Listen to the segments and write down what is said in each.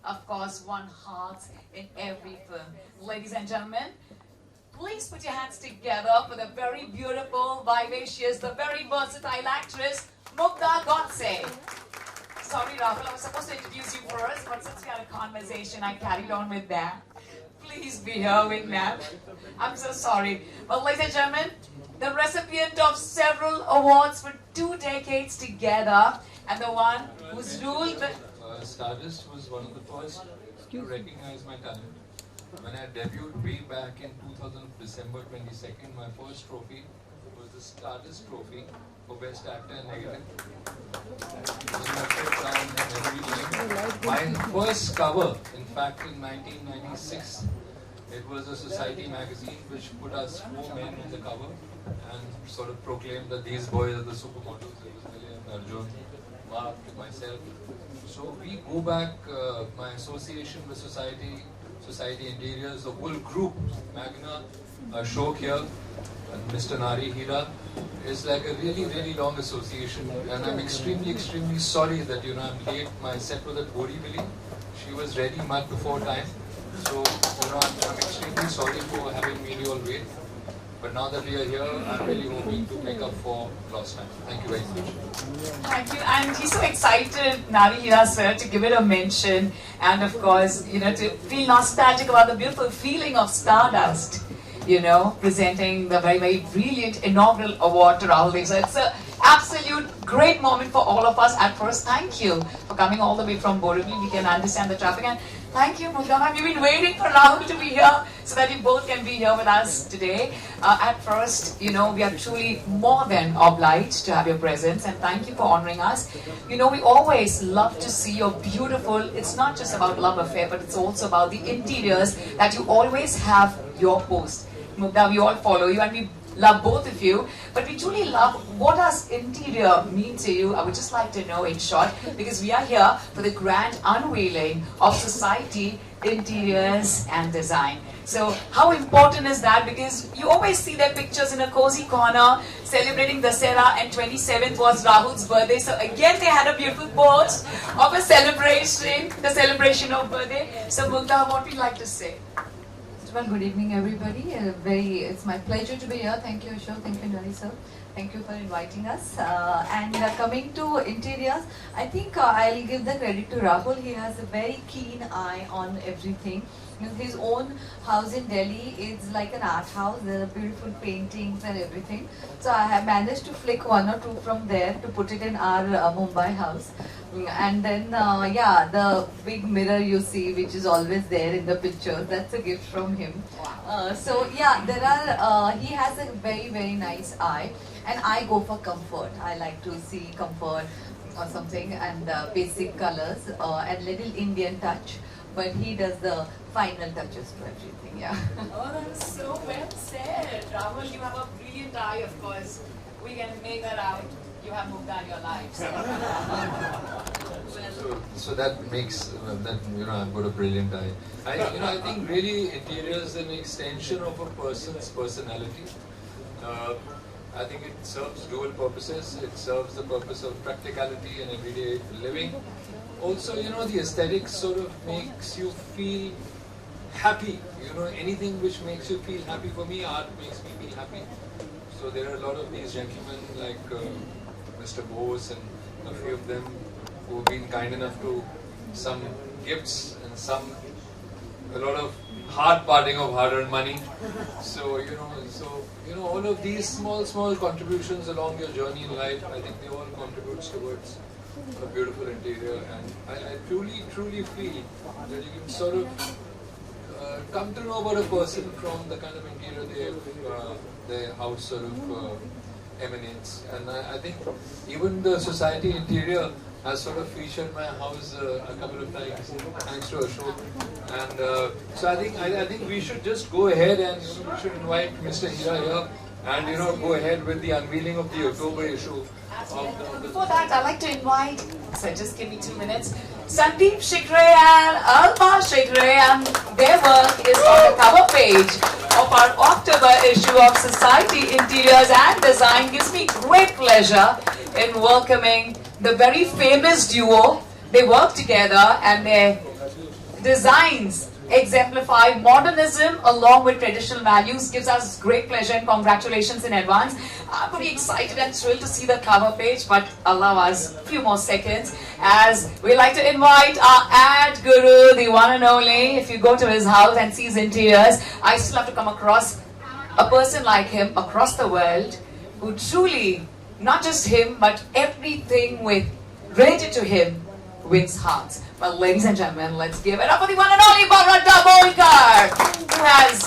of course, won hearts in every film. Ladies and gentlemen, please put your hands together for the very beautiful, vivacious, the very versatile actress, Mugdha Godse. Sorry, Rahul, I was supposed to introduce you first, but since we had a conversation, I carried on with that. Please be here with that. I'm so sorry. Well, ladies and gentlemen, the recipient of several awards for 2 decades together, and the one who's ruled the... Stardust was one of the first to recognize my talent. When I debuted way back in 2000, December 22nd, my first trophy was the Stardust Trophy for Best Actor in Negative. My first cover, in fact, in 1996, it was a society magazine which put us 4 men on the cover and sort of proclaimed that these boys are the supermodels. It was William, Arjun, Mark, myself. So we go back, my association with Society Interiors, the whole group, Magna, Ashok here, and Mr. Nari Hira, is like a really, really long association, and I'm extremely, extremely sorry that, I'm late. My set was at Borivali. She was ready much before time. So, I'm extremely sorry for having made you all wait. But now that we are here, I'm really hoping to make up for lost time. Thank you very much. Thank you. And he's so excited, Nari Hira sir, to give it a mention. And of course, to feel nostalgic about the beautiful feeling of Stardust. Presenting the very, very brilliant inaugural award to Rahul. So it's an absolute great moment for all of us. At first, thank you for coming all the way from Borivali. We can understand the traffic. And thank you, Mugdha. We've been waiting for Rahul to be here so that you both can be here with us today. At first, we are truly more than obliged to have your presence, and thank you for honoring us. We always love to see your beautiful, it's not just about love affair, but it's also about the interiors that you always have your post. Mugdha, we all follow you and we love both of you, but we truly love what does interior mean to you. I would just like to know in short, because we are here for the grand unveiling of Society Interiors and Design. So how important is that? Because you always see their pictures in a cozy corner celebrating Dasera, and 27th was Rahul's birthday. So again, they had a beautiful post of a celebration, the celebration of birthday. So Mugdha, what would you like to say? Well, good evening, everybody. It's my pleasure to be here. Thank you, Ashok. Thank you, Nari sir. Thank you for inviting us. Coming to interiors, I think I'll give the credit to Rahul. He has a very keen eye on everything. His own house in Delhi is like an art house. There are beautiful paintings and everything. So I have managed to flick 1 or 2 from there to put it in our Mumbai house. And then, the big mirror you see, which is always there in the pictures, that's a gift from him. He has a very, very nice eye. And I go for comfort. I like to see comfort or something, and basic colors and little Indian touch. But he does the final touches to everything, yeah. Oh, that's so well said. Rahul, you have a brilliant eye, of course. We can make that out. You have Mugdha in your life. So that makes I've got a brilliant eye. I think really interior is an extension of a person's personality. I think it serves dual purposes. It serves the purpose of practicality and everyday living. Also, the aesthetics sort of makes you feel happy. Anything which makes you feel happy. For me, art makes me feel happy. So there are a lot of these gentlemen like Mr. Bose and a few of them who have been kind enough to some gifts and a lot of hard parting of hard-earned money. So all of these small contributions along your journey in life, I think they all contribute towards a beautiful interior, and I truly feel that you can sort of come to know about a person from the kind of interior their house sort of emanates. And I think even the Society Interior has sort of featured my house a couple of times, thanks to Ashok. And so I think we should just go ahead and we should invite Mr. Hira here and go ahead with the unveiling of the October issue. Before that, I'd like to invite, so just give me 2 minutes, Sandeep Shikre and Alma Shikre, and their work is on the cover page of our October issue of Society Interiors and Design. Gives me great pleasure in welcoming the very famous duo. They work together and they're designs exemplify modernism along with traditional values. Gives us great pleasure and congratulations in advance. I'm pretty excited and thrilled to see the cover page, but allow us a few more seconds as we like to invite our ad guru, the one and only. If you go to his house and see his interiors, I still have to come across a person like him across the world who truly, not just him, but everything related to him wins hearts. Well, ladies and gentlemen, let's give it up for the one and only Bharat Dabolkar, who has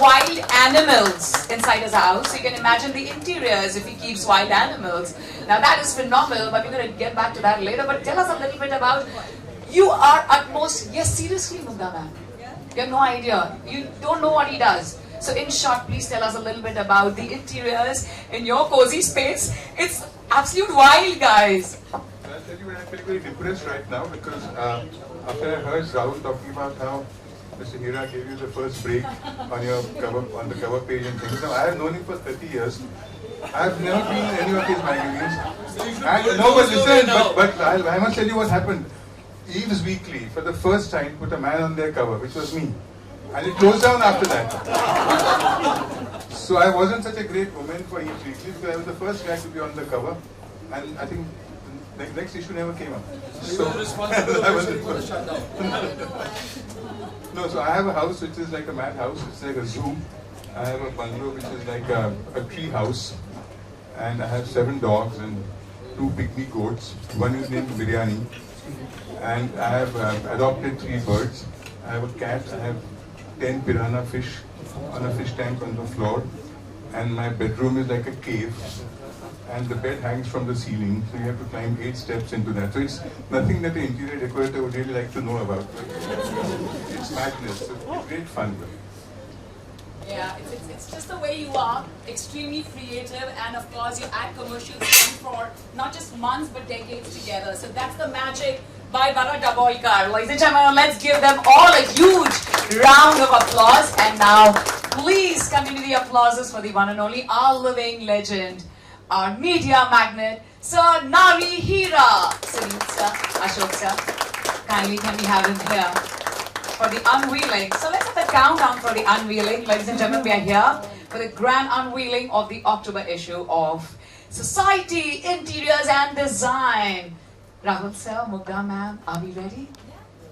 wild animals inside his house. You can imagine the interiors if he keeps wild animals. Now that is phenomenal, but we're going to get back to that later. But tell us a little bit about, you are utmost, yes, seriously, Mugdha ma'am. You have no idea. You don't know what he does. So in short, please tell us a little bit about the interiors in your cozy space. It's absolute wild, guys. I'll tell you, I'm feeling very depressed right now because after I heard Rahul talking about how Mr. Hira gave you the first break on your on the cover page and things. Now, I have known him for 30 years. I have never been in any of his magazines. No, but listen, but I must tell you what happened. Eve's Weekly, for the first time, put a man on their cover, which was me. And it closed down after that. So I wasn't such a great woman for Eve's Weekly because I was the first guy to be on the cover. And I think the next issue never came up. So you were responsible for the shutdown. No, so I have a house which is like a mad house. It's like a zoo. I have a bungalow which is like a tree house. And I have 7 dogs and 2 pygmy goats. One is named Biryani. And I have adopted 3 birds. I have a cat. I have 10 piranha fish on a fish tank on the floor. And my bedroom is like a cave. And the bed hangs from the ceiling, so you have to climb 8 steps into that. So it's nothing that the interior decorator would really like to know about. It's madness. It's great fun. Yeah, it's just the way you are, extremely creative, and of course your ad commercials run for not just months but decades together. So that's the magic by Bharat Dabolkar. Ladies and gentlemen, let's give them all a huge round of applause. And now, please continue the applauses for the one and only, our living legend, our media magnet, Sir Nari Hira. Salute, sir. Ashok, sir. Kindly can we have him here for the unveiling. So let's have the countdown for the unveiling. Ladies and gentlemen, we are here for the grand unveiling of the October issue of Society, Interiors and Design. Rahul sir, Mugdha ma'am, are we ready?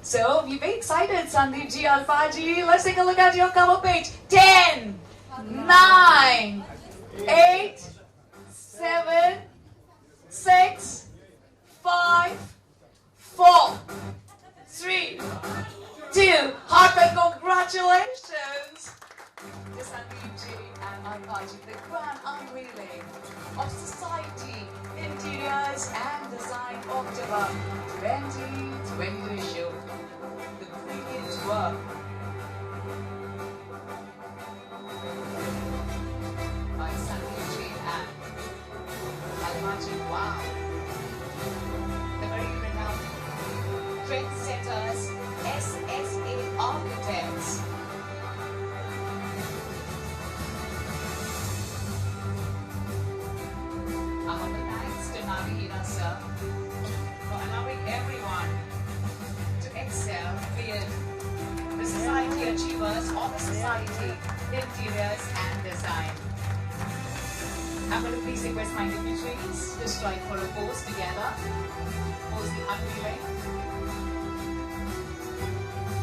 So, we're very excited, Sandeep ji, Alpa ji. Let's take a look at your cover page. 10, 9, 8, 7, 6, 5, 4, 3, 2. Heartfelt congratulations to Sandeep ji and Alpa ji, the grand unveiling of Society, Interiors and Design October 2022 issue. The brilliant work by Sandeep ji and Alpa ji. Wow. The very renowned trendsetters, SSA architects. Our humble thanks to Nari Hira sir for allowing everyone to excel, be it the society achievers or the society interiors and design. I'm going to please request my dignitaries to strike for a pose together. Pose the unveiling.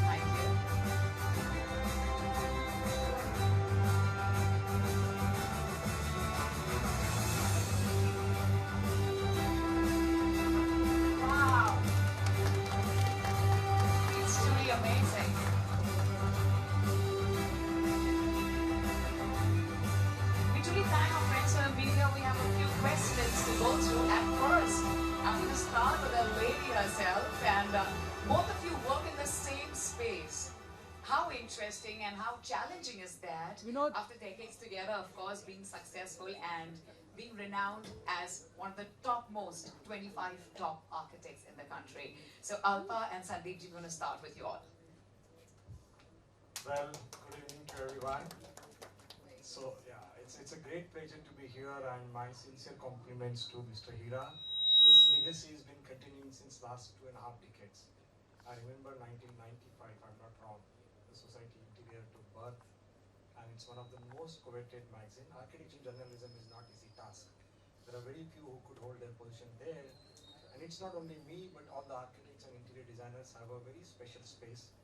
Thank you. Wow. It's truly amazing. We truly thank our friends for being here. We have a few questions to go through. At first, I'm going to start with a lady herself, and both of you work in the same space. How interesting and how challenging is that? After decades together, of course, being successful and being renowned as one of the topmost 25 top architects in the country. So Alpa and Sandeep, we're going to start with you all. Well, good evening to everyone. So yeah, it's a great pleasure to be here, and my sincere compliments to Mr. Hira. This legacy has been continuing since last 2.5 decades. I remember 1995, if I'm not wrong, the Society Interior took birth, and it's one of the most coveted magazine. Architecture journalism is not easy task. There are very few who could hold their position there, and it's not only me, but all the architects and interior designers have a very special space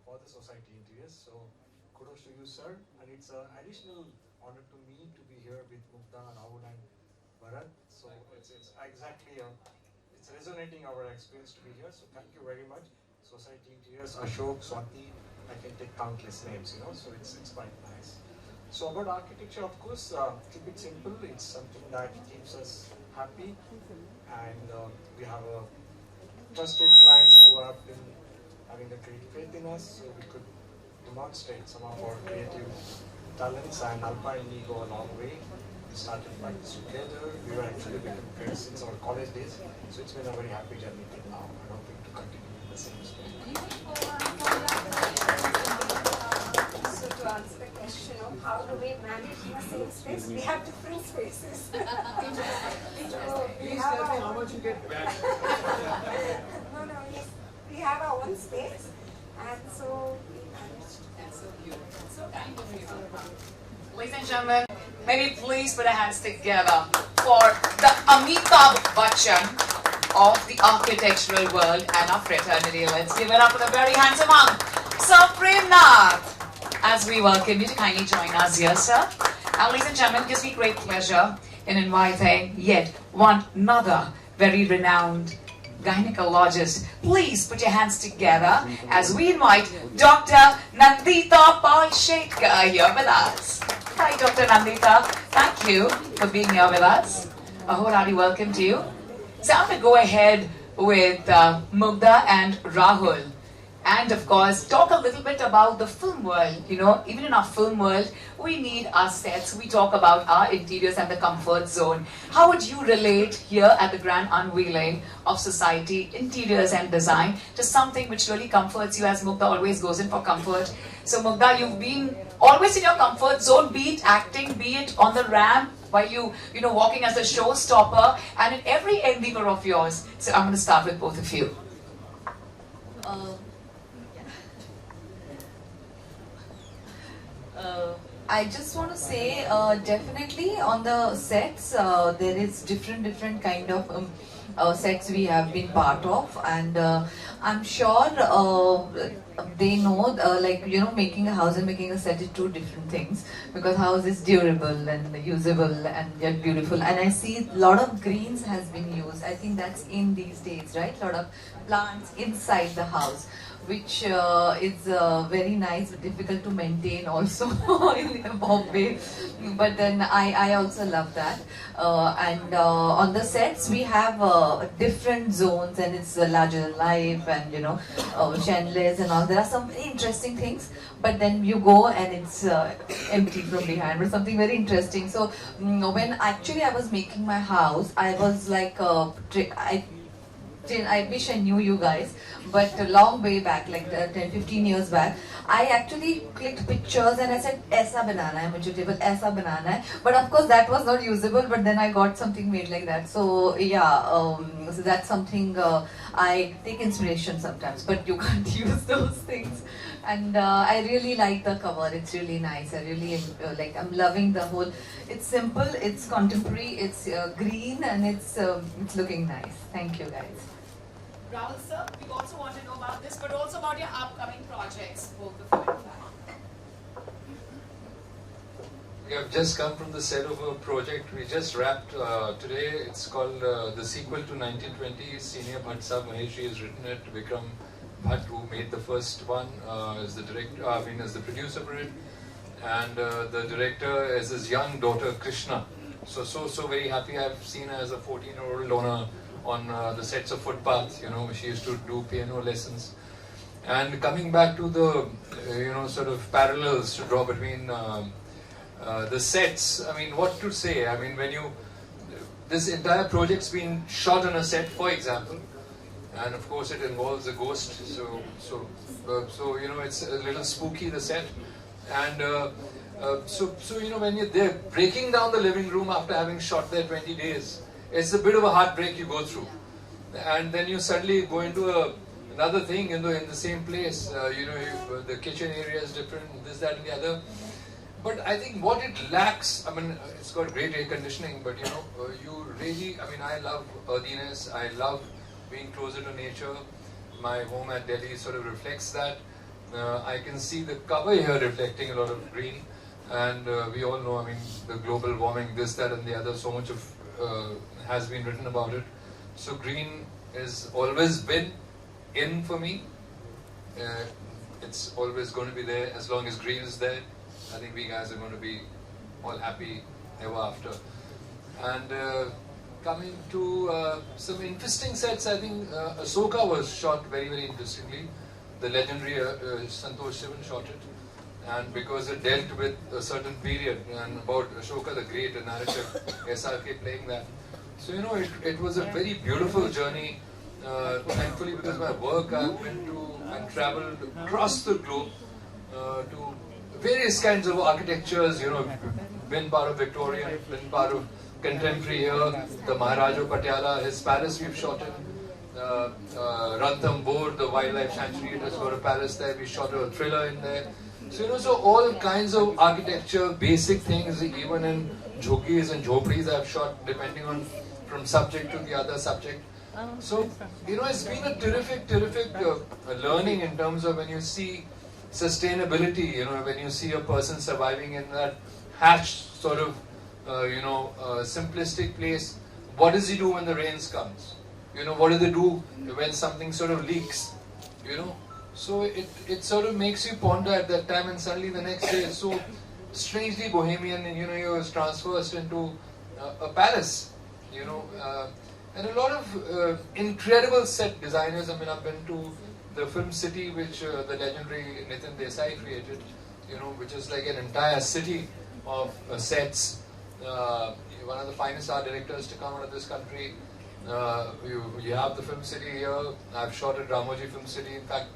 for the Society Interiors. So kudos to you, sir, and it's an additional honor to me to be here with Mugdha, Rahul, and Bharat. So it's exactly it's resonating our experience to be here. So thank you very much, Society Interiors, Ashok, Swati. I can take countless names, so it's quite nice. So about architecture, of course, keep it simple. It's something that keeps us happy, and we have trusted clients who have been having a great faith in us, so we could demonstrate some of our creative talents, and Alpa and me go a long way. We started practice together. We were actually becoming friends since our college days, so it's been a very happy journey till now. I don't think to continue in the same space. So to answer the question of how do we manage in the same space, we have different spaces. We have how much you get back. yes. We have our own space, and so we manage. That's so cute. So kind of you. Ladies and gentlemen, maybe please put our hands together for the Amitabh Bachchan of the architectural world and our fraternity. Let's give it up for the very handsome hunk, Sir Premnath, as we welcome you to kindly join us here, sir. And ladies and gentlemen, it gives me great pleasure in inviting yet one another very renowned gynecologist. Please put your hands together as we invite Dr. Nandita Palshetkar here with us. Hi, Dr. Nandita. Thank you for being here with us. A wholehearty welcome to you. So I'm going to go ahead with Mugdha and Rahul. And of course, talk a little bit about the film world. Even in our film world, we need our sets. We talk about our interiors and the comfort zone. How would you relate here at the grand unveiling of Society Interiors and Design to something which really comforts you, as Mugdha always goes in for comfort? So Mugdha, you've been always in your comfort zone, be it acting, be it on the ramp, while walking as a showstopper, and in every endeavor of yours. So I'm going to start with both of you. I just want to say, definitely on the sets, there is different kind of sets we have been part of, and I'm sure they know, making a house and making a set is two different things, because house is durable and usable and yet beautiful. And I see a lot of greens has been used. I think that's in these days, right? A lot of plants inside the house, which is very nice but difficult to maintain also in Bombay. But then I also love that. And on the sets we have different zones, and it's larger than life, and chandeliers and all. There are some very interesting things, but then you go and it's empty from behind, but something very interesting. So when actually I was making my house, I was like, I wish I knew you guys, but a long way back, like 10-15 years back, I actually clicked pictures and I said, "Aisa banana hai mujhe table, aisa banana hai." But of course that was not usable, but then I got something made like that. So yeah, so that's something I take inspiration sometimes, but you can't use those things. And I really like the cover, it's really nice. I really I'm loving the whole, it's simple, it's contemporary, it's green, and it's looking nice. Thank you guys. Rahul sir, we also want to know about this, but also about your upcoming projects, both of you. We have just come from the set of a project we just wrapped today. It's called the sequel to 1920. Senior Bhatt Sahab Maheshji has written it. Vikram Bhatt, who made the first one, is the director. As the producer for it, and the director is his young daughter Krishna. So very happy. I've seen her as a 14-year-old on the sets of Footpath. She used to do piano lessons. And coming back to the sort of parallels to draw between the sets. I mean, what to say? I mean, this entire project's been shot on a set, for example, and of course it involves a ghost. So it's a little spooky, the set, and when you're there breaking down the living room after having shot there 20 days, it's a bit of a heartbreak you go through, and then you suddenly go into another thing, in the same place, the kitchen area is different, this, that, and the other. But I think what it lacks, I mean, it's got great air conditioning, but you really, I mean, I love earthiness, I love being closer to nature. My home at Delhi sort of reflects that. I can see the cover here reflecting a lot of green, and we all know, I mean, the global warming, this, that, and the other, so much of has been written about it. So green has always been in for me. It's always going to be there. As long as green is there, I think we guys are going to be all happy ever after. And coming to some interesting sets, I think Ahsoka was shot very, very interestingly. The legendary Santosh Sivan shot it. And because it dealt with a certain period, and about Ashoka the Great, a narrative, SRK playing that. So it was a very beautiful journey. Thankfully, because of my work, I've been to and traveled across the globe to various kinds of architectures. Been part of Victorian, been part of contemporary here. The Maharaja of Patiala, his palace we've shot in. Ranthambore, the wildlife sanctuary, it has got a palace there. We shot a thriller in there. So so all kinds of architecture, basic things, even in jhogis and jhopris I've shot, depending on from subject to the other subject. So it's been a terrific learning in terms of when you see sustainability. When you see a person surviving in that hatched sort of simplistic place. What does he do when the rains comes? What do they do when something sort of leaks? So it sort of makes you ponder at that time, and suddenly the next day it's so strangely bohemian, and you're transversed into a palace, and a lot of incredible set designers. I mean, I've been to the Film City, which the legendary Nitin Desai created, which is like an entire city of sets. One of the finest art directors to come out of this country. You have the Film City here. I've shot at Ramoji Film City. In fact,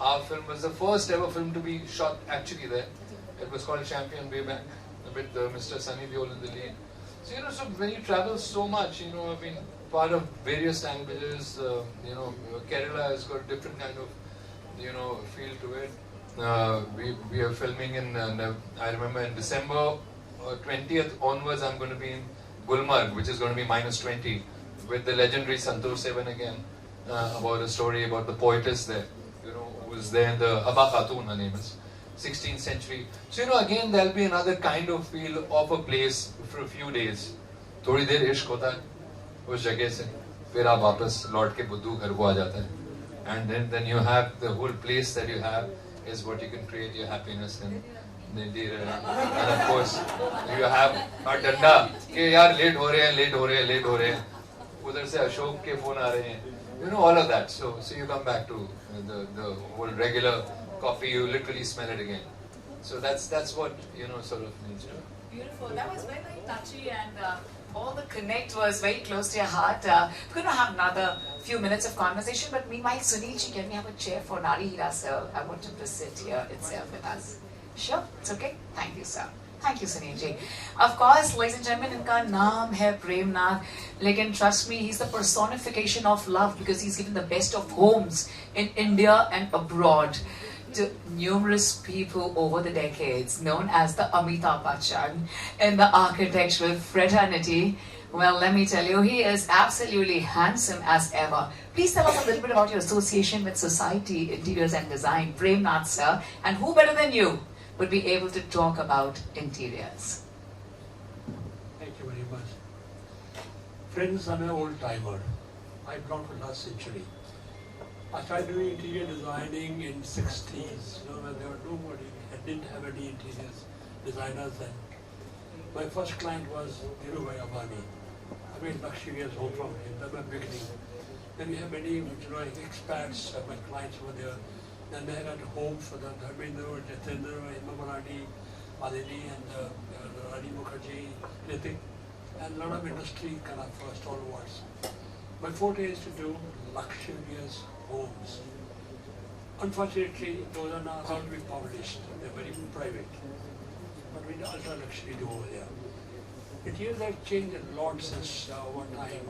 our film was the first ever film to be shot actually there. It was called Champion way back, with Mr. Sunny Deol in the lead. So so when you travel so much, I've been part of various languages. Kerala has got a different kind of feel to it. We are filming in. I remember in December 20th onwards, I'm going to be in Gulmarg, which is going to be -20, with the legendary Santosh Sivan again, about a story about the poetess there. Who was there in the Haba Khatun, her name is, 16th century. So again there'll be another kind of feel of a place for a few days. थोड़ी देर इश्क होता है उस जगह से, फिर आप वापस लौट के बुद्धू घर को आ जाता है. And then you have the whole place that you have is what you can create your happiness in. And of course you have a डंडा कि यार लेट हो रहे हैं उधर से अशोक के फोन आ रहे हैं. All of that. So you come back to the whole regular coffee. You literally smell it again. So that's what sort of means. Beautiful. That was very, very touchy, and all the connect was very close to your heart. We're going to have another few minutes of conversation, but meanwhile, Sunilji, can we have a chair for Nari Hira sir? I want him to sit here itself with us. Sure, it's okay. Thank you, sir. Thank you, Sunilji. Of course, ladies and gentlemen, inka naam hai Premnath. Lekin trust me, he's the personification of love, because he's given the best of homes in India and abroad to numerous people over the decades, known as the Amitabh Bachchan in the architectural fraternity. Well, let me tell you, he is absolutely handsome as ever. Please tell us a little bit about your association with Society Interiors and Design, Premnath sir, and who better than you would be able to talk about interiors. Thank you very much. Friends, I'm an old timer. I belong to last century. I started doing interior designing in 60s, when there were nobody, I didn't have any interiors designers then. My first client was Dhirubhai Ambani. I made luxurious home from him, that's my beginning. Then we have many expats, my clients were there. Then they had homes for the Dharmendra, Jatendra, Hema Malani, Aditi, and Rani Mukherjee, Ritik, and a lot of industry kind of stalwarts. My forte is to do luxurious homes. Unfortunately, those are not allowed to be published. They're very private. But we ultra luxury do over there. Interiors have changed a lot since one time.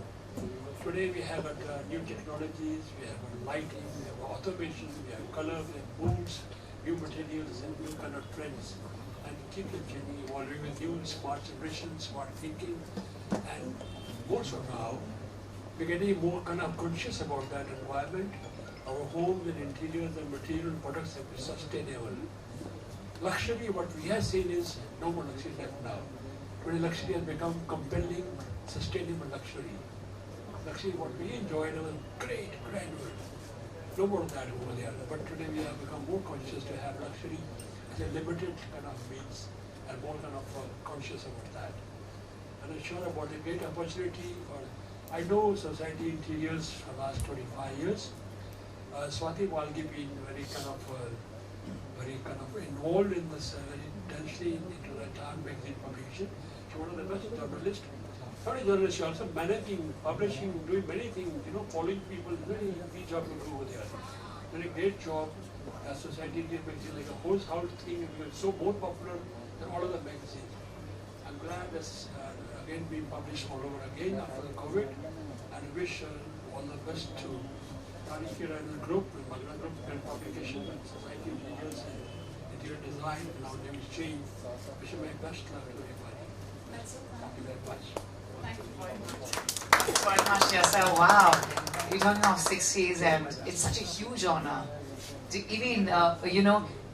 Today we have new technologies, we have lighting, we have automation, we have color, we have moods, new materials and new kind of trends. And keep the journey evolving with you, smart generation, smart thinking, and more so now, we're getting more kind of conscious about that environment. Our homes and interiors and material products have been sustainable. Luxury, what we have seen is no more luxury left now. Today luxury has become compelling, sustainable luxury. Luxury, what we enjoyed was great, grand world. No more of that over there. But today we have become more conscious to have luxury as a limited kind of means and more kind of conscious about that. And I'm sure about a great opportunity for, I know society interiors for the last 25 years. Swati Walgi been very kind of involved in this very intensely into the Time magazine publication. She's one of the best journalists. Not a journalist, she's also managing, publishing, doing many things, following people, very easy job to do over there. Doing a great job as Society India magazine, like a whole thing, it's so more popular than all other magazines. I'm glad that's again being published all over again after the COVID, and I wish all the best to Radhika and the group, with Mugdha Group and publication and Society Interiors and Interior Design, and now name is changed. Wish you my best luck to everybody. Thank you very much. Thank you very much. Thank you very much, Yasser. Wow. You're talking of 60s, and it's such a huge honor to even,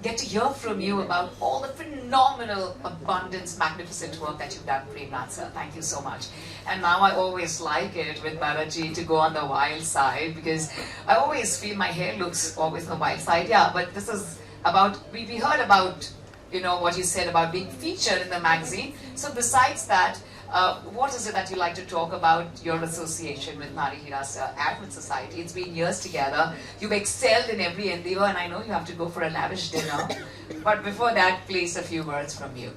get to hear from you about all the phenomenal, abundance, magnificent work that you've done, Premnath sir. Thank you so much. And now I always like it with Bharaji to go on the wild side, because I always feel my hair looks always on the wild side. Yeah, but this is about, we heard about, what you said about being featured in the magazine. So besides that, what is it that you like to talk about your association with Nari Hira sir and with society? It's been years together. You've excelled in every endeavor, and I know you have to go for a lavish dinner. But before that, please, a few words from you.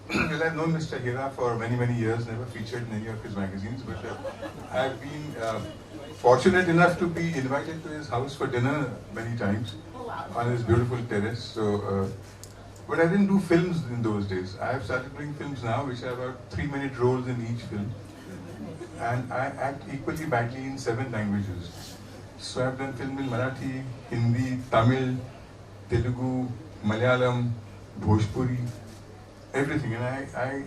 Well, I've known Mr. Hira for many, many years, never featured in any of his magazines, but I've been fortunate enough to be invited to his house for dinner many times on his beautiful terrace. So, but I didn't do films in those days. I have started doing films now, which are about 3-minute roles in each film. And I act equally badly in 7 languages. So I've done film in Marathi, Hindi, Tamil, Telugu, Malayalam, Bhojpuri, everything. And I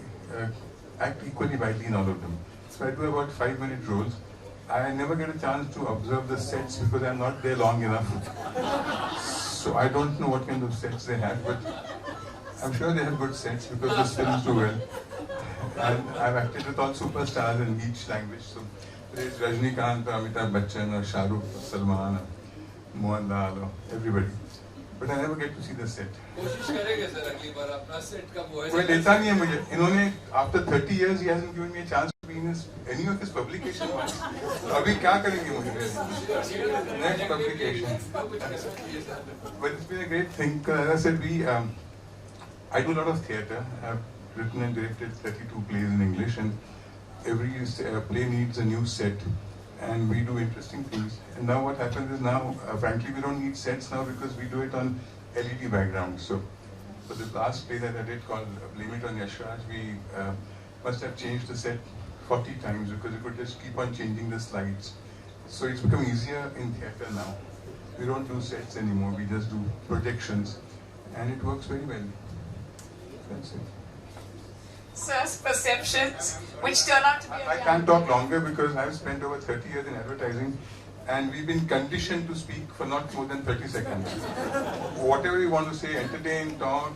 act equally badly in all of them. So I do about 5-minute roles. I never get a chance to observe the sets because I'm not there long enough. So I don't know what kind of sets they have, but I'm sure they have good sets because those films do well. And I've acted with all superstars in each language. So there's Rajnikant, Amitabh Bachchan, or Shah Rukh, Salman, or Mohanlal, or everybody. But I never get to see the set. Well, देता नहीं है मुझे. इन्होंने after 30 years he hasn't given me a chance to be in any of his publications. अभी क्या करेंगे मुझे? Next publication. But it's been a great thing. As I said, I do a lot of theatre. I've written and directed 32 plays in English, and every play needs a new set, and we do interesting things. And now what happens is frankly, we don't need sets now because we do it on LED background. So for the last play that I did called Blame It on Yashraj, we must have changed the set 40 times because we could just keep on changing the slides. So it's become easier in theatre now. We don't do sets anymore, we just do projections, and it works very well. That's it. Sir's perceptions, which turn out to be I can't talk longer because I've spent over 30 years in advertising, and we've been conditioned to speak for not more than 30 seconds. Whatever you want to say, entertain, talk,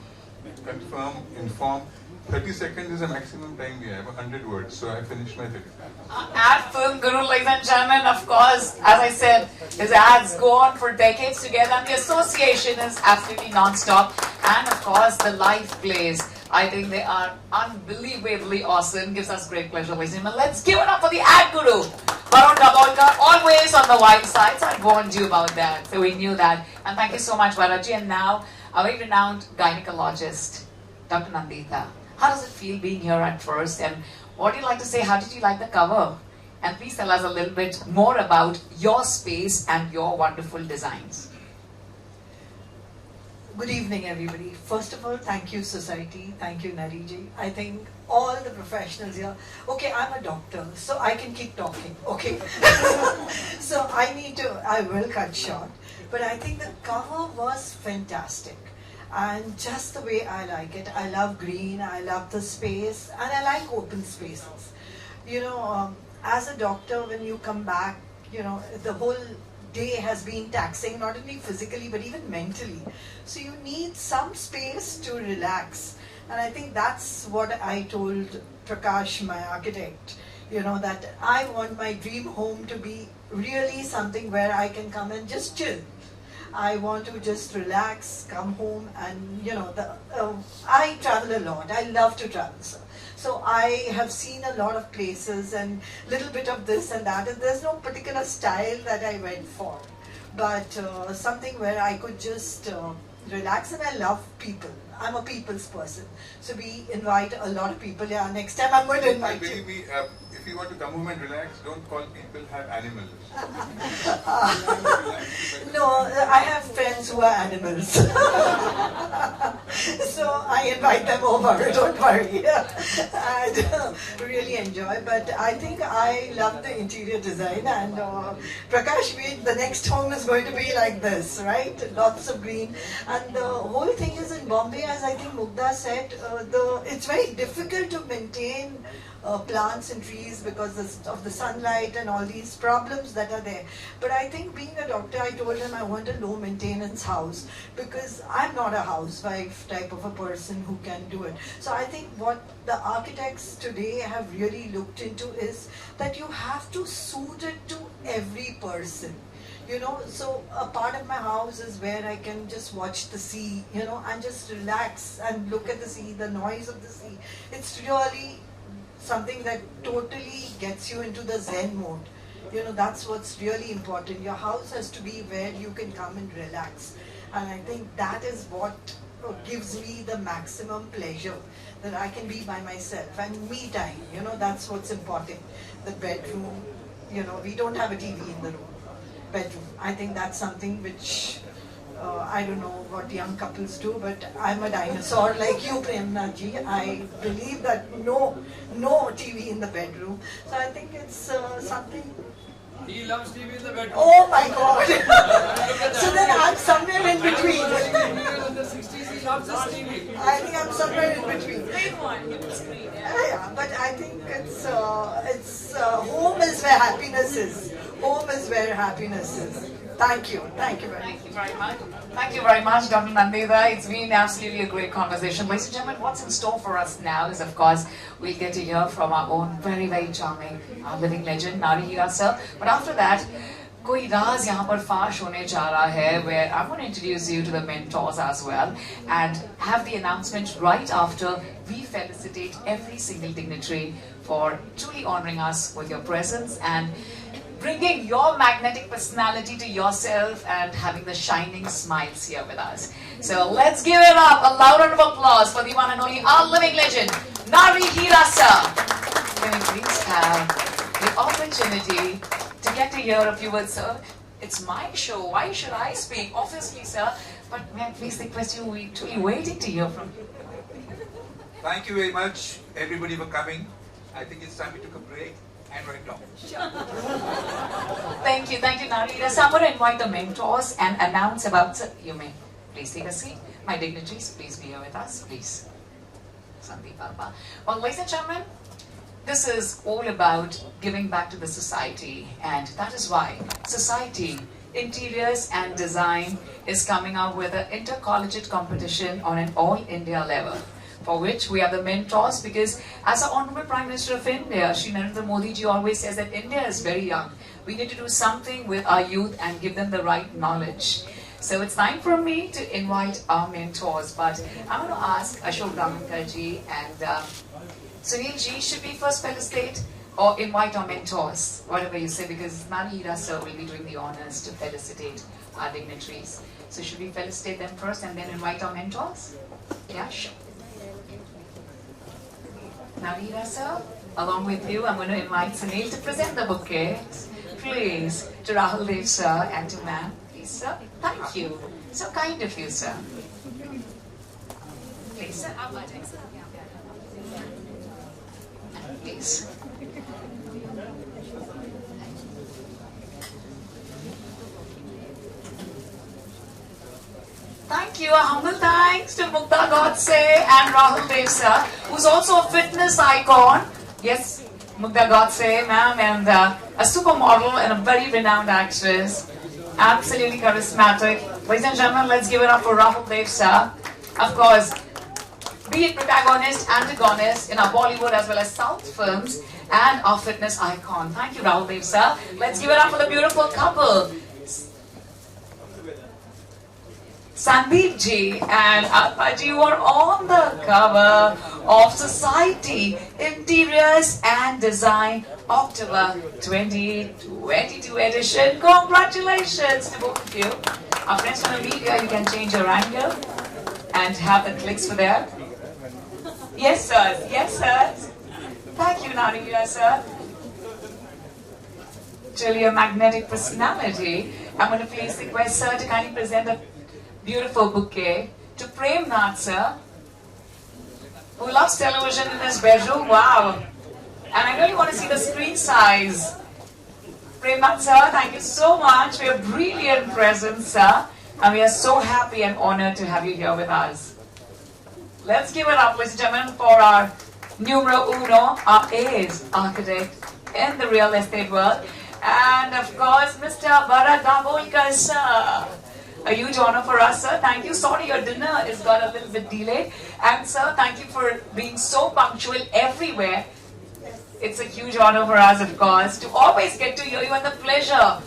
confirm, inform, 30 seconds is the maximum time we have, 100 words, so I finished my 30. Ad Film Guru, ladies and gentlemen, of course, as I said, his ads go on for decades together, and the association is absolutely non-stop. And of course, the live plays, I think they are unbelievably awesome. Gives us great pleasure, ladies and gentlemen. Let's give it up for the ad guru, Varun Dabolkar, always on the wild side. So I warned you about that, so we knew that. And thank you so much, Balaji. And now, a very renowned gynecologist, Dr. Nandita. How does it feel being here at first? And what do you like to say? How did you like the cover? And please tell us a little bit more about your space and your wonderful designs. Good evening, everybody. First of all, thank you, society. Thank you, Nariji. I think all the professionals here. Okay, I'm a doctor, so I can keep talking. Okay, so I will cut short. But I think the cover was fantastic, and just the way I like it. I love green. I love the space, and I like open spaces. As a doctor, when you come back, the whole day has been taxing, not only physically but even mentally. So you need some space to relax. And I think that's what I told Prakash, my architect, that I want my dream home to be really something where I can come and just chill. I want to just relax, come home, and I travel a lot. I love to travel. So I have seen a lot of places and little bit of this and that, and there's no particular style that I went for, but something where I could just relax, and I love people. I'm a people's person. So we invite a lot of people. Yeah, next time I'm going to invite you. Believe me, if you want to come home and relax, don't call people, have animals. No, I have friends who are animals. So I invite them over, don't worry. And really enjoy. But I think I love the interior design, and Prakash, the next home is going to be like this, right? Lots of green. And the whole thing is in Bombay, as I think Mugdha said, it's very difficult to maintain plants and trees because of the sunlight and all these problems that are there. But I think being a doctor, I told him I want a low maintenance house because I'm not a housewife type of a person who can do it. So I think what the architects today have really looked into is that you have to suit it to every person. So a part of my house is where I can just watch the sea, and just relax and look at the sea, the noise of the sea. It's really something that totally gets you into the Zen mode. That's what's really important. Your house has to be where you can come and relax. And I think that is what gives me the maximum pleasure, that I can be by myself. And me time, that's what's important. The bedroom, we don't have a TV in the room. Bedroom. I think that's something which I don't know what young couples do, but I'm a dinosaur like you, Premna ji. I believe that no TV in the bedroom. So I think it's something. He loves TV in the bedroom. Oh my God! So then I'm somewhere in between. In the 60s, he loves his TV. I think I'm somewhere in between. Great one, you can screen, Yeah, but I think it's home is where happiness is. Home is where happiness is. Thank you very much. Thank you very much. Thank you very much, Dr. Nandita. It's been absolutely a great conversation. Ladies and gentlemen, what's in store for us now is, of course, we'll get to hear from our own very, very charming living legend, Nari Hira sir. But after that, कोई राज यहाँ पर फाश होने जा रहा है, where I'm going to introduce you to the mentors as well and have the announcement right after we felicitate every single dignitary for truly honoring us with your presence and bringing your magnetic personality to yourself and having the shining smiles here with us. So let's give it up, a loud round of applause for the one and only, our living legend, Nari Hira sir. Can we please have the opportunity to get to hear a few words, sir? It's my show, why should I speak? Obviously, sir, but may I please request you, we're truly waiting to hear from you. Thank you very much, everybody, for coming. I think it's time we took a break. And right now. Thank you, Nari. So I'm going to invite the mentors and announce about. You may please take a seat. My dignitaries, please be here with us, please. Sandeep Alba. Well, ladies and gentlemen, this is all about giving back to the society, and that is why Society Interiors and Design is coming out with an intercollegiate competition on an all-India level, for which we are the mentors, because as our Honorable Prime Minister of India, Shri Narendra Modi ji, always says that India is very young. We need to do something with our youth and give them the right knowledge. So it's time for me to invite our mentors, but I'm going to ask Ashok Damankar ji and Sunil ji, should we first felicitate or invite our mentors, whatever you say, because Nari Hira sir will be doing the honors to felicitate our dignitaries. So should we felicitate them first and then invite our mentors? Yeah, sure. Nari Hira sir, along with you, I'm going to invite Sunil to present the bouquet, please, to Rahul Dev sir and to ma'am. Please, sir. Thank you. So kind of you, sir. please. Please. Thank you. A humble thanks to Mugdha, Godse and Rahul sir, who's also a fitness icon. Yes, Mugdha Godse, ma'am, and a supermodel and a very renowned actress. Absolutely charismatic. Ladies and gentlemen, let's give it up for Rahul sir. Of course, be it protagonist, antagonist in our Bollywood as well as South films, and our fitness icon. Thank you, Rahul sir. Let's give it up for the beautiful couple, Sandeep ji and Appa ji, were on the cover of Society Interiors and Design October 2022 edition. Congratulations to both of you. Our friends from the media, you can change your angle and have the clicks for that. Yes, sir. Yes, sir. Thank you, Narira, sir. Truly a magnetic personality. I'm going to please request sir to kindly present a beautiful bouquet to Prem Nath, sir, who loves television in his bedroom. Wow. And I really want to see the screen size. Prem Nath, sir, thank you so much for your brilliant presence, sir. And we are so happy and honored to have you here with us. Let's give it up, ladies and gentlemen, for our numero uno, our ace architect in the real estate world. And of course, Mr. Bharat Dabolkar, sir. A huge honor for us, sir. Thank you. Sorry, your dinner has got a little bit delayed. And sir, thank you for being so punctual everywhere. It's a huge honor for us, of course, to always get to hear you and the pleasure